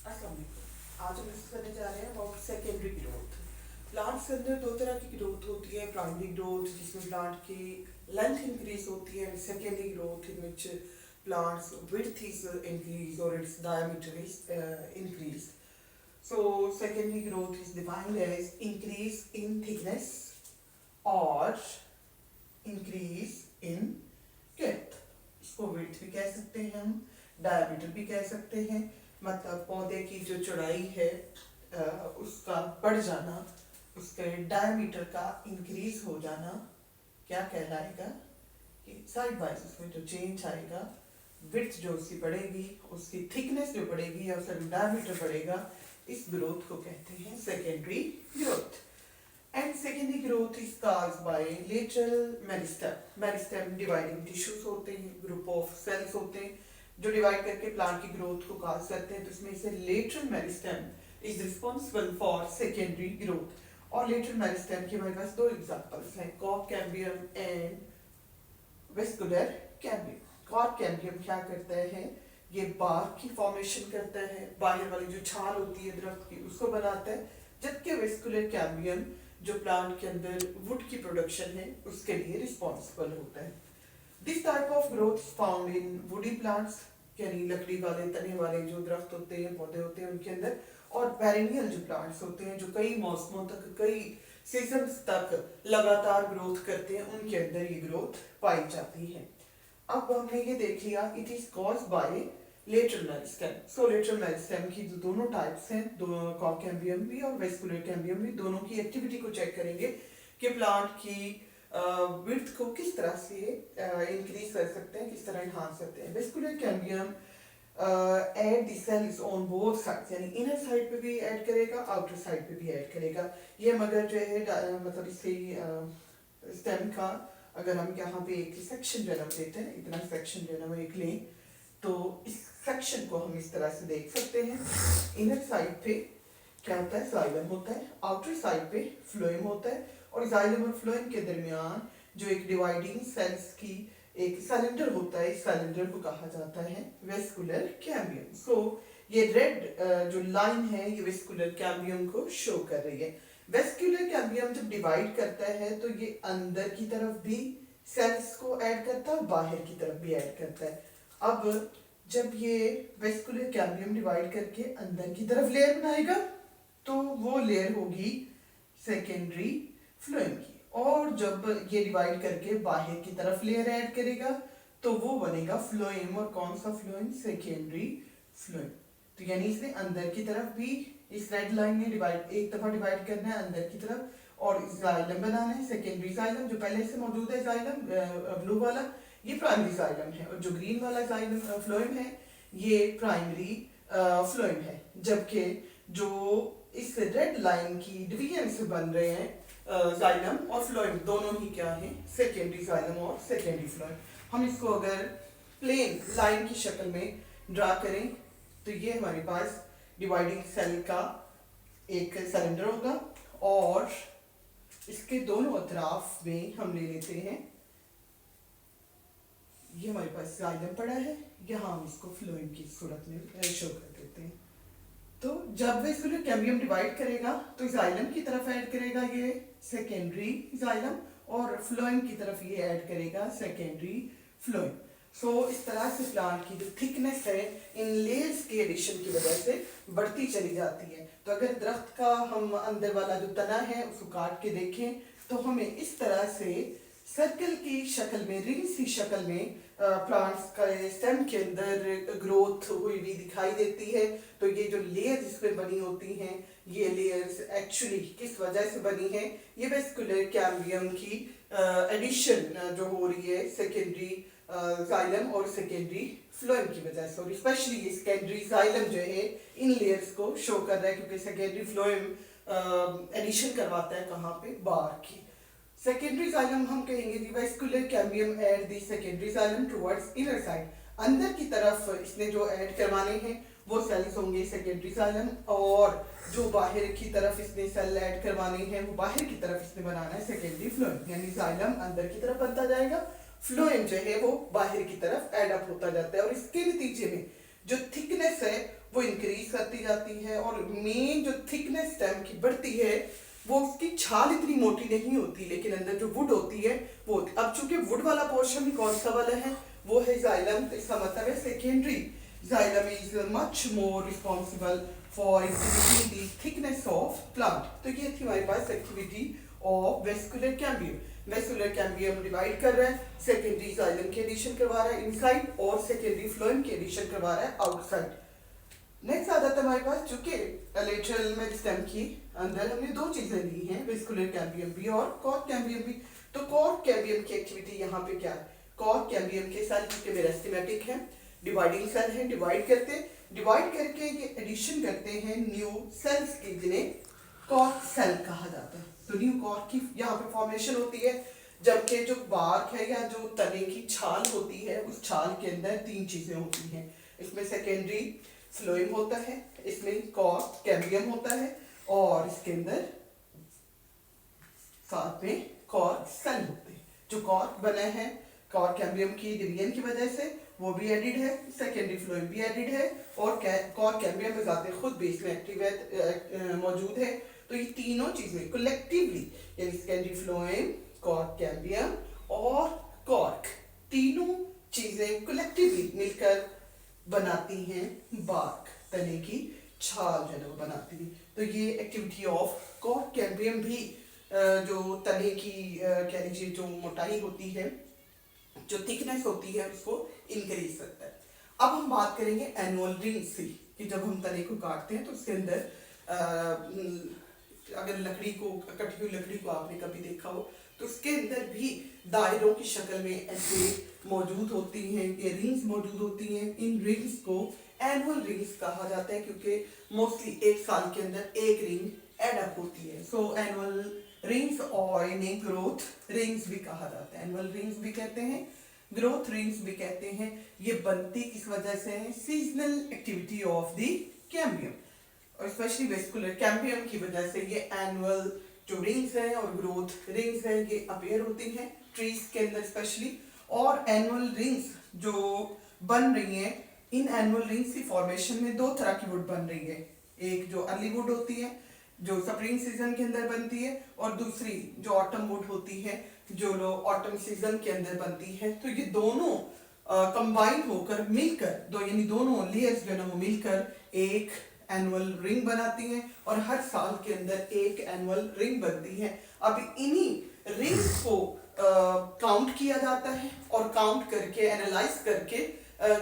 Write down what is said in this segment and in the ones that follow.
अस्सलाम वालेकुम। आज हम डिस्कस करने जा रहे हैं अबाउट सेकेंडरी ग्रोथ। प्लांट्स के अंदर दो तरह की ग्रोथ होती है, प्राइमरी ग्रोथ जिसमें प्लांट की लेंथ इंक्रीज होती है, secondary growth in which plants width is increase और its diameter is increase. So secondary growth is defined as increase in thickness or increase in width. इसको width भी कह सकते हैं, हम diameter भी कह सकते हैं. मतलब पौधे की जो चौड़ाई है उसका बढ़ जाना, उसके डायमीटर का इंक्रीज हो जाना क्या कहलाएगा कि साइड वाइज उसमें जो चेंज आएगा, विड्थ जो उसकी बढ़ेगी, उसकी थिकनेस जो बढ़ेगी या उसका डायमीटर बढ़ेगा, इस ग्रोथ को कहते हैं secondary growth. And secondary growth is caused by lateral meristem. Meristem dividing tissues होते हैं, ग्रुप ऑफ सेल्स होते हैं जो डिवाइड करके प्लांट की ग्रोथ को काज करते हैं. तो इसमें से lateral meristem is responsible for secondary growth. और लेटरल मेरिस्टेम की हमारे पास दो एग्जांपल्स हैं, cork cambium and vascular cambium. Cork cambium क्या करता है, ये बार्क की फॉर्मेशन करता है, बाहर वाली जो छाल होती है दरख्त की उसको बनाता है, जबकि वेस्कुलर कैम्बियम जो प्लांट के अंदर वुड की प्रोडक्शन है उसके लिए रिस्पॉन्सिबल होता है. This type of growth found in woody plants, यानी लकड़ी वाले तने वाले जो दरख्त होते हैं, पौधे होते हैं उनके अंदर, और पेरेनियल जो प्लांट्स होते हैं जो कई मौसमों तक, कई सीजन्स तक लगातार ग्रोथ करते हैं, उनके अंदर ये ग्रोथ पाई जाती है. अब हमने ये देख लिया, it is caused by lateral meristem. So lateral meristem की जो दोनों टाइप्स हैं, कॉर्क कैम्बियम भी और वेस्कुलर कैम्बियम भी, दोनों की एक्टिविटी को चेक करेंगे कि प्लांट की विड्थ को किस तरह से इंक्रीज कर सकते हैं, किस तरह इनहांस करते हैं. Vascular cambium add the cells on both sides, यानी इनर साइड पे भी ऐड करेगा, आउटर साइड पे भी ऐड करेगा. ये मगर जो है मतलब इससे स्टेम का अगर हम यहाँ पे एक सेक्शन जो है ना देते हैं, इतना सेक्शन जो है ना वो एक लें, तो इस सेक्शन को हम इस तरह से देख सकते हैं. इनर साइड पे क्या होता है, जाइलम होता है, आउटर साइड पे फ्लोएम होता है, और जाइलम और फ्लोएम के दरमियान जो एक डिवाइडिंग सेल्स की एक सिलेंडर होता है, इस सिलेंडर को कहा जाता है वेस्कुलर कैम्बियम. सो ये रेड जो लाइन है ये वेस्कुलर कैम्बियम को शो कर रही है. वेस्कुलर कैम्बियम जब डिवाइड करता है तो ये अंदर की तरफ भी सेल्स को ऐड करता है, बाहर की तरफ भी ऐड करता है. अब जब ये वेस्कुलर कैम्बियम डिवाइड करके अंदर की तरफ लेयर बनाएगा तो वो लेयर होगी सेकेंडरी फ्लोएम की, और जब ये डिवाइड करके बाहर की तरफ लेयर ऐड करेगा तो वो बनेगा फ्लोएम. और कौन सा फ्लोएम, सेकेंडरी फ्लोएम. तो यानी इसने अंदर की तरफ भी इस रेड लाइन में डिवाइड, एक दफा डिवाइड करना है अंदर की तरफ, और जाइलम बनाना है, सेकेंडरी जाइलम जो पहले से मौजूद है, जाइलम ब्लू वाला ये प्राइमरी जाइलम है, और जो ग्रीन वाला जाइलम फ्लोएम है ये प्राइमरी फ्लोएम है. जबकि जो इस रेड लाइन की डिवीजन से बन रहे हैं जाइलम और फ्लोएम, दोनों ही क्या है, सेकेंडरी जाइलम और सेकेंडरी फ्लोएम. हम इसको अगर प्लेन लाइन की शक्ल में ड्रा करें तो ये हमारे पास डिवाइडिंग सेल का एक सिलेंडर होगा, और इसके दोनों अतराफ में हम ले लेते हैं, ये हमारे पास जाइलम पड़ा है, यहाँ हम इसको फ्लोएम की सूरत में शो कर देते हैं. तो जब वेस्कुलर कैम्बियम डिवाइड करेगा तो जाइलम की तरफ ऐड करेगा ये सेकेंडरी जाइलम, और फ्लोएम की तरफ ये ऐड करेगा सेकेंडरी फ्लोएम. सो इस तरह से प्लांट की जो थिकनेस है इन लेयर्स के एडिशन की वजह से बढ़ती चली जाती है. तो अगर दरख्त का हम अंदर वाला जो तना है उसको काट के देखें तो हमें इस तरह से सर्कल की शक्ल में, रिंग्स की शक्ल में प्लांट्स का स्टेम के अंदर ग्रोथ हुई भी दिखाई देती है. तो ये जो लेयर इस पर बनी होती हैं, ये लेयर्स एक्चुअली किस वजह से बनी है, ये वेस्कुलर कैम्बियम की एडिशन जो हो रही है सेकेंडरी जाइलम और सेकेंडरी फ्लोएम की वजह से, और स्पेशली ये सेकेंडरी जाइलम जो है इन लेयर्स को शो कर रहा है, क्योंकि सेकेंडरी फ्लोएम एडिशन करवाता है कहाँ पे, बार की. सेकेंडरी जाइलम हम कहेंगे कि vascular cambium add the secondary xylem towards inner side, अंदर की तरफ इसने जो ऐड करवाने हैं वो सेल्स होंगे सेकेंडरी जाइलम, और जो बाहर की तरफ इसने सेल ऐड करवाने हैं वो बाहर की तरफ इसने बनाना है सेकेंडरी फ्लोएम. यानी जाइलम अंदर की तरफ बनता जाएगा, फ्लोएम जो है वो बाहर की तरफ एड अप होता जाता है, और इसके नतीजे में जो थिकनेस है वो इंक्रीज करती जाती है, और मेन जो थिकनेस स्टेम की बढ़ती है, वो उसकी छाल इतनी मोटी नहीं होती, लेकिन अंदर जो वुड होती है वो होती। अब चूंकि वुड वाला पोर्शन भी कौन सा वाला है, वो है जाइलम, तो इसका मतलब है secondary xylem is much more responsible for increasing the thickness of plant. तो ये थी हमारे पास activity of vascular cambium. Vascular cambium divide कर रहा है, सेकेंडरी जाइलम की एडिशन करवा रहा है इनसाइड, और सेकेंडरी फ्लोएम की एडिशन करवा रहा है आउटसाइड। नेक्स्ट आ जाता है हमारे पास, चूंकि लेटरल में स्टेम की अंदर हमने दो चीजें ली हैं, वेस्कुलर कैम्बियम भी और कॉर्क कैम्बियम भी। तो कॉर्क कैम्बियम की एक्टिविटी यहाँ पे क्या है, कॉर्क कैम्बियम के सेल चूंकि मेरिस्टेमेटिक है, डिवाइडिंग सेल है, डिवाइड करके ये एडिशन करते हैं न्यू सेल्स की, जिन्हें कॉर्क सेल कहा जाता है। तो न्यू कॉर्क की यहाँ पे फॉर्मेशन होती है, जबकि जो बार्क है या जो तने की छाल होती है, उस छाल के अंदर तीन चीजें होती हैं। इसमें सेकेंडरी फ्लोएम होता है, इसमें कॉर्क कैम्बियम होता है, और इसके अंदर साथ में कॉर्क सेल होते हैं। जो कॉर्क बना है कॉर्क कैम्बियम की डिवीजन की वजह से, वो भी एडिड है, सेकेंडरी फ्लोएम भी एडिड है, और कॉर्क कैम्बियम में जाते खुद बेस में एक्टिव मौजूद है। तो ये तीनों चीजें कलेक्टिवली, यानी सेकेंडरी फ्लोएम, कॉर्क कैम्बियम और कॉर्क, तीनों चीजें कलेक्टिवली मिलकर बनाती हैं बार्क, तने की छाल जो है वो बनाती है। तो ये एक्टिविटी ऑफ कॉर्क कैम्बियम भी जो तने की कह लीजिए जो मोटाई होती है, जो थिकनेस होती है, उसको इंक्रीज करता है। अब हम बात करेंगे एनुअल रिंग्स की, कि जब हम तने को काटते हैं तो उसके अंदर अगर लकड़ी को, कटी हुई लकड़ी को आपने कभी देखा हो, तो उसके अंदर भी दायरों की शक्ल में ऐसे मौजूद होती हैं, ये रिंग्स मौजूद होती हैं। इन रिंग्स को एनुअल रिंग्स कहा जाता है, क्योंकि मोस्टली एक साल के अंदर एक रिंग एड अप होती है। सो एनुअल रिंग्स, और इन्हें ग्रोथ रिंग्स भी कहा जाता है। एनुअल रिंग्स भी कहते हैं, ग्रोथ रिंग्स भी कहते हैं। ये बनती किस वजह से है, seasonal activity of the cambium, और स्पेशली वेस्कुलर कैम्बियम की वजह से ये एनुअल जो रिंग्स हैं और ग्रोथ रिंग्स हैं, ये अपेयर होती हैं ट्रीज के अंदर स्पेशली। और एनुअल रिंग्स जो बन रही हैं, इन एनुअल रिंग्स की फॉर्मेशन में दो तरह की वुड बन रही है। एक जो अर्ली वुड होती है, जो स्प्रिंग सीजन के अंदर बनती है, और दूसरी जो ऑटम वुड होती है, जो ऑटम सीजन के अंदर बनती है। तो ये दोनों कंबाइन होकर मिलकर, दो यानी दोनों लेयर्स जो है ना वो मिलकर एक एनुअल रिंग बनाती हैं, और हर साल के अंदर एक एनुअल रिंग बनती है। अब इन्हीं रिंग्स को काउंट किया जाता है, और काउंट करके, एनालाइज करके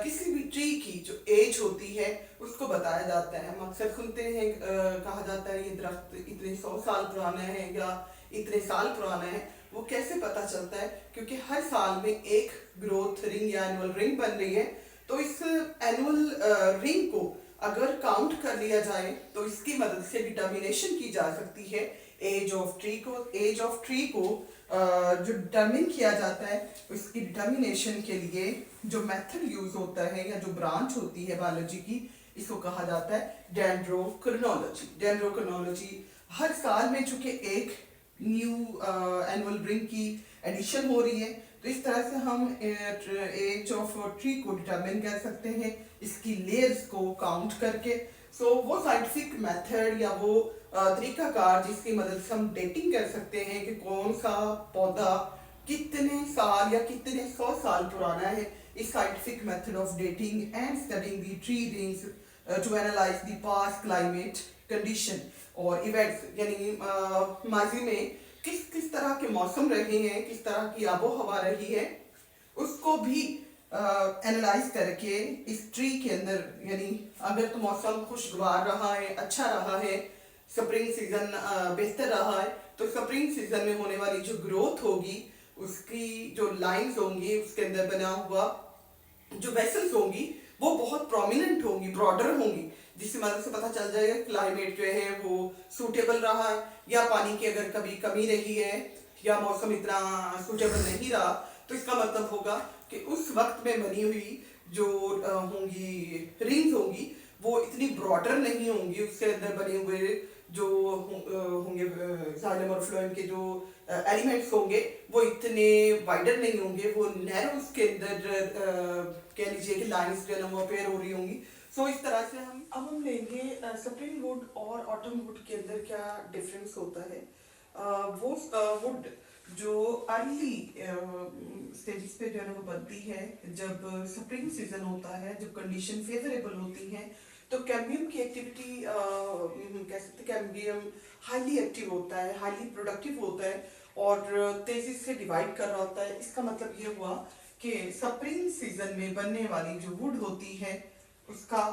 किसी भी ट्री की जो एज होती है उसको बताया जाता है। हम अक्सर सुनते हैं कहा जाता है ये दरख्त इतने 100 साल पुराना है या इतने साल पुराना है। वो कैसे पता चलता है, क्योंकि हर साल में एक ग्रोथ रिंग या एनुअल रिंग बन रही है। तो इस एनुअल रिंग को अगर काउंट कर लिया जाए तो इसकी मदद से डिटर्मिनेशन की जा सकती है एज ऑफ ट्री को। एज ऑफ ट्री को जो डिटर्मिन किया जाता है, उसकी डिटर्मिनेशन के लिए जो मेथड यूज होता है या जो ब्रांच होती है बायोलॉजी की, इसको कहा जाता है डेंड्रोक्रोनोलॉजी। डेंड्रोक्रोनोलॉजी हर साल में चूंकि एक न्यू एनुअल रिंग की एडिशन हो रही है, तो इस तरह से हम एज ऑफ ट्री को डिटरमिन कर सकते हैं इसकी लेयर्स को काउंट करके। सो वो साइंटिफिक मेथड या वो तरीकाकार जिसकी मदद से हम डेटिंग कर सकते हैं कि कौन सा पौधा कितने साल या कितने 100 साल पुराना है। इस scientific method of dating and studying the tree rings to analyse the past climate condition और इवेंट्स, यानी माजी में किस किस तरह के मौसम रहे हैं, किस तरह की आबो हवा रही है, उसको भी एनालाइज करके इस ट्री के अंदर, यानी अगर तो मौसम खुशगवार रहा है, अच्छा रहा है, स्प्रिंग सीजन बेहतर रहा है, तो स्प्रिंग सीजन में होने वाली जो ग्रोथ होगी, उसकी जो लाइंस होंगी, उसके अंदर बना हुआ जो वेसल्स होंगी वो बहुत प्रोमिनेंट होंगी, ब्रॉडर होंगी, जिसकी मदद से पता चल जाएगा क्लाइमेट जो है वो सूटेबल रहा है, या पानी की अगर कभी कमी रही है या मौसम इतना सूटेबल नहीं रहा, तो इसका मतलब होगा कि उस वक्त में बनी हुई जो होंगी रिंग्स होंगी वो इतनी ब्रॉडर नहीं होंगी, उसके अंदर बने हुए जो होंगे जाइलम और फ्लोएम के जो एलिमेंट्स होंगे वो इतने वाइडर नहीं होंगे, वो नैरो उसके अंदर कह लीजिए कि लाइंस जो है ना वो अपेयर हो रही होंगी। सो इस तरह से हम लेंगे स्प्रिंग वुड और ऑटम वुड के अंदर क्या डिफरेंस होता है। वो वुड जो अर्ली स्टेजेस पे जो है वो बनती है जब स्प्रिंग सीजन होता है, जब कंडीशन फेवरेबल होती है, तो कैम्बियम की एक्टिविटी कह सकते कैम्बियम हाईली एक्टिव होता है, हाईली प्रोडक्टिव होता है और तेजी से डिवाइड कर रहा होता है। इसका मतलब ये हुआ कि स्प्रिंग सीजन में बनने वाली जो वुड होती है उसका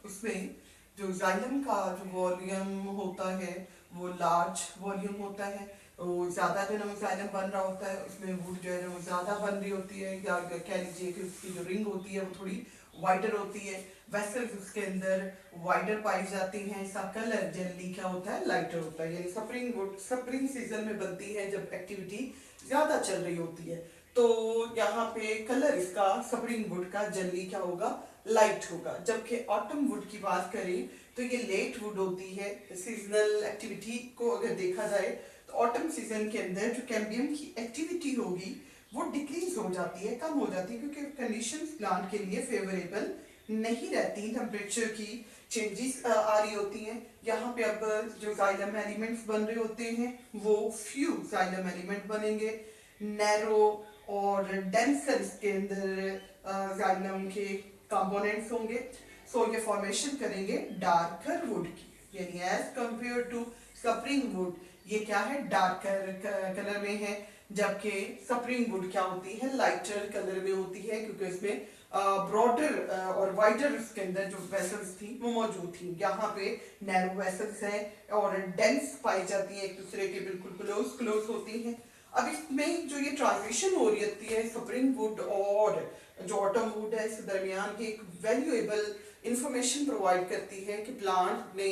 उसमें जो जाइलम का जो वॉल्यूम होता है वो लार्ज वॉल्यूम होता है, वो ज़्यादा जो है जाइलम बन रहा होता है, उसमें वुड जो है वो ज़्यादा बन रही होती है, या कह लीजिए कि उसकी जो रिंग होती है वो थोड़ी वाइडर होती है, वेसल्स उसके अंदर वाइडर पाई जाती हैं, इसका कलर जनरली क्या होता है, लाइटर होता है। यानी स्प्रिंग वुड स्प्रिंग सीजन में बनती है जब एक्टिविटी ज़्यादा चल रही होती है, तो यहाँ पे कलर इसका स्प्रिंग वुड का जनरली क्या होगा, लाइट होगा। जबकि ऑटम वुड की बात करें तो ये लेट वुड होती है। सीजनल एक्टिविटी को अगर देखा जाए तो ऑटम सीजन के अंदर जो कैम्बियम की एक्टिविटी होगी वो डिक्रीज हो जाती है, कम हो जाती है, क्योंकि कंडीशंस प्लांट के लिए फेवरेबल नहीं रहती, टेम्परेचर की चेंजेस आ रही होती हैं। यहाँ पे अब जो जाइलम एलिमेंट्स बन रहे होते हैं वो फ्यू जाइलम एलिमेंट बनेंगे, नैरो और डेंसर इसके अंदर जाइलम के कंपोनेंट्स होंगे। सो ये फॉर्मेशन करेंगे डार्कर वुड की, यानी as compare to spring wood ये क्या है, डार्कर कलर में है, जबकि स्प्रिंग वुड क्या होती है, लाइटर कलर में होती है, क्योंकि इसमें ब्रॉडर और वाइडर इसके अंदर जो वेसल्स थी वो मौजूद थी। यहाँ पे नैरो वेसल्स हैं और डेंस पाई जाती हैं, एक दूसरे के बिल्कुल क्लोज होती हैं। अब इसमें जो ये ट्रांजिशन हो रही होती है स्प्रिंग वुड और जो ऑटम वुड है, इसके दरमियान की एक वैल्यूएबल इंफॉर्मेशन प्रोवाइड करती है कि प्लांट ने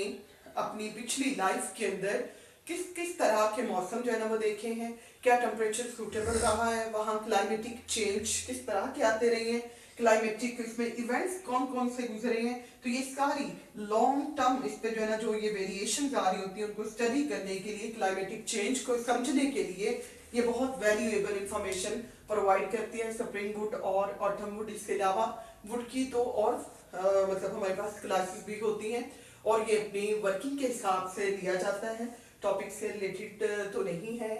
अपनी पिछली लाइफ के अंदर किस किस तरह के मौसम जो है ना वो देखे हैं, क्या टेम्परेचर सूटेबल रहा है, वहाँ क्लाइमेटिक चेंज किस तरह के आते रहे हैं, क्लाइमेटिक इसमें इवेंट्स कौन कौन से गुजरे हैं। तो ये सारी लॉन्ग टर्म इस पे जो है ना जो ये वेरिएशन आ रही होती है उनको स्टडी करने के लिए, क्लाइमेटिक चेंज को समझने के लिए ये बहुत वैल्यूएबल इंफॉर्मेशन प्रोवाइड करती है स्प्रिंग वुड और ऑटम वुड। इसके अलावा वुड की तो और मतलब हमारे पास क्लासेस भी होती हैं और ये अपनी वर्किंग के हिसाब से लिया जाता है, टॉपिक से रिलेटेड तो नहीं है,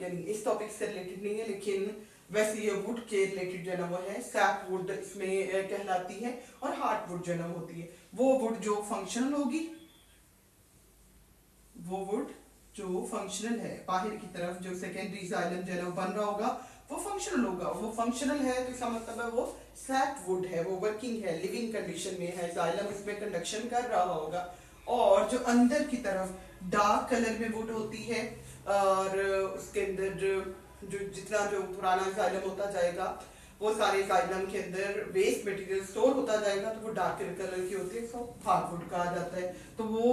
यानी इस टॉपिक से रिलेटेड नहीं है, लेकिन वैसे ये वुड के रिलेटेड जो है ना वो है, सैप वुड इसमें कहलाती है और हार्ड वुड जो है ना होती है। वो वुड जो फंक्शनल होगी, वो वुड जो फंक्शनल है, बाहर की तरफ जो सेकेंडरी जाइलम जो है ना बन रहा होगा वो फंक्शनल होगा। वो फंक्शनल है तो इसका मतलब है वो सैप वुड है, वो वर्किंग है, लिविंग कंडीशन में है, जाइलम इसमें कंडक्शन कर रहा होगा। और जो अंदर की तरफ डार्क कलर में वुड होती है और उसके अंदर जो जितना जो पुराना जाइलम होता जाएगा वो सारे जाइलम के अंदर वेस्ट मटेरियल स्टोर होता जाएगा, तो वो डार्कर कलर की होती है, सो हार्डवुड कहा जाता है। तो वो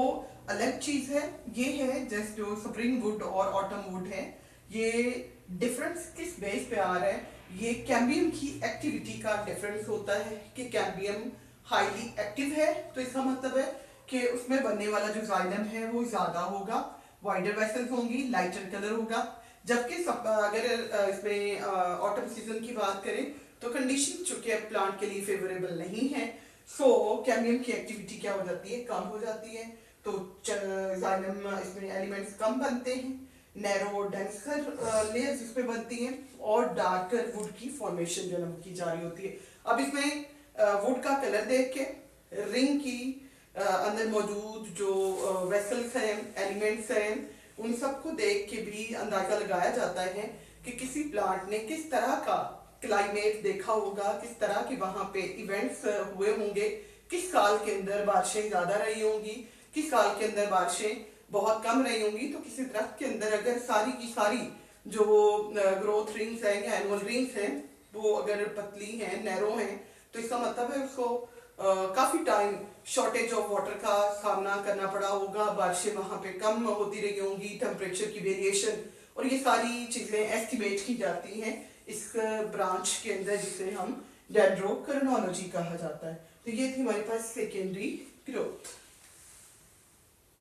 अलग चीज है। ये है जस्ट जो स्प्रिंग वुड और ऑटम वुड है, ये डिफरेंस किस बेस पे आ रहा है, ये कैम्बियम की एक्टिविटी का डिफरेंस होता है कि कैम्बियम हाईली एक्टिव है, तो इसका मतलब है कि उसमें बनने वाला जो जाइलम है वो ज्यादा होगा, वाइडर वेसल्स होंगी, लाइटर कलर होगा। जबकि अगर इसमें ऑटम सीजन की बात करें तो कंडीशन चूंकि प्लांट के लिए फेवरेबल नहीं है, सो कैम्बियम की एक्टिविटी क्या हो जाती है, कम हो जाती है, तो जाइलम इसमें एलिमेंट्स कम बनते हैं, नैरो डेंसर लेयर्स इसमें बनती हैं और डार्कर वुड की फॉर्मेशन जो की जा रही होती है। अब इसमें वुड का कलर देख के रिंग की अंदर मौजूद जो वेसल्स हैं, एलिमेंट्स हैं, उन सबको देख के भी अंदाजा लगाया जाता है कि किसी प्लांट ने किस तरह का क्लाइमेट देखा होगा, किस तरह के वहां पे इवेंट्स हुए होंगे, किस साल के अंदर बारिशें ज्यादा रही होंगी, किस साल के अंदर बारिशें बहुत कम रही होंगी। तो किसी दरख्त के अंदर अगर सारी की सारी जो ग्रोथ रिंग्स हैं या एनुअल रिंग्स हैं वो अगर पतली हैं, नैरो हैं, तो इसका मतलब है उसको काफी टाइम शॉर्टेज ऑफ वाटर का सामना करना पड़ा होगा, बारिशें वहां पे कम होती रही होंगी, टेम्परेचर की वेरिएशन, और ये सारी चीजें एस्टिमेट की जाती हैं इस ब्रांच के अंदर जिसे हम डेंड्रोक्रोनोलॉजी कहा जाता है। तो ये थी हमारे पास सेकेंडरी ग्रोथ।